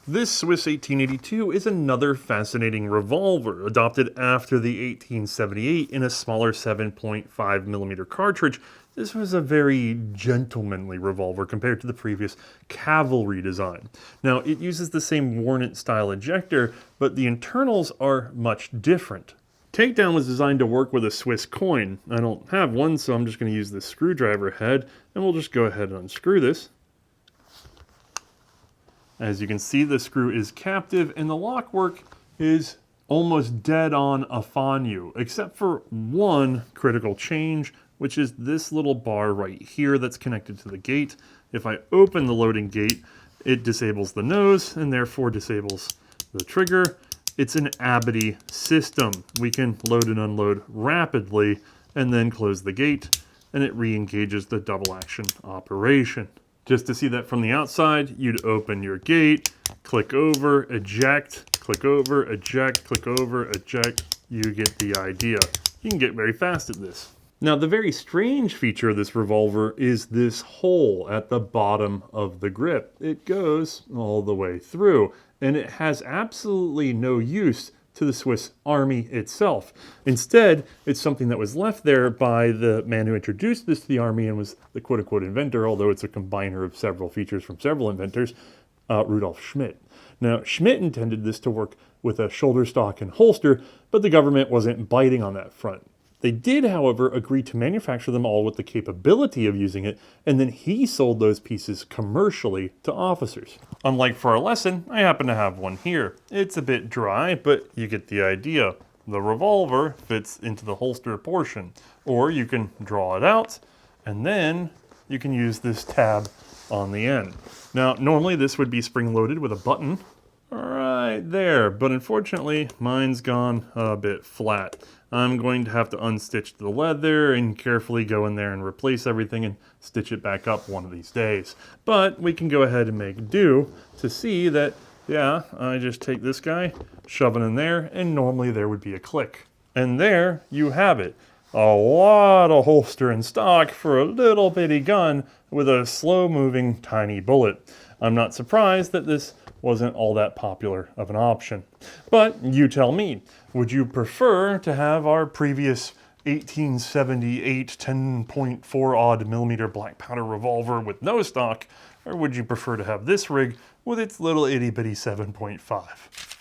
This Swiss 1882 is another fascinating revolver, adopted after the 1878 in a smaller 7.5mm cartridge. This was a very gentlemanly revolver compared to the previous cavalry design. Now, it uses the same Warnant style ejector, but the internals are much different. Takedown was designed to work with a Swiss coin. I don't have one, so I'm just going to use this screwdriver head, and we'll just go ahead and unscrew this. As you can see, the screw is captive and the lock work is almost dead on a Fanyu, except for one critical change, which is this little bar right here that's connected to the gate. If I open the loading gate, it disables the nose and therefore disables the trigger. It's an Abity system. We can load and unload rapidly and then close the gate, and it re-engages the double action operation. Just to see that from the outside, you'd open your gate, click over, eject, click over, eject, click over, eject. You get the idea. You can get very fast at this. Now, the very strange feature of this revolver is this hole at the bottom of the grip. It goes all the way through, and it has absolutely no use to the Swiss Army itself. Instead, it's something that was left there by the man who introduced this to the Army and was the quote-unquote inventor, although it's a combiner of several features from several inventors, Rudolf Schmidt. Now, Schmidt intended this to work with a shoulder stock and holster, but the government wasn't biting on that front. They did, however, agree to manufacture them all with the capability of using it, and then he sold those pieces commercially to officers. Unlike for our lesson, I happen to have one here. It's a bit dry, but you get the idea. The revolver fits into the holster portion, or you can draw it out, and then you can use this tab on the end. Now, normally this would be spring-loaded with a button right there, but unfortunately, mine's gone a bit flat. I'm going to have to unstitch the leather and carefully go in there and replace everything and stitch it back up one of these days. But we can go ahead and make do to see that, yeah, I just take this guy, shove it in there, and normally there would be a click. And there you have it. A lot of holster and stock for a little bitty gun with a slow-moving tiny bullet. I'm not surprised that this wasn't all that popular of an option. But you tell me, would you prefer to have our previous 1878 10.4 odd millimeter black powder revolver with no stock, or would you prefer to have this rig with its little itty bitty 7.5?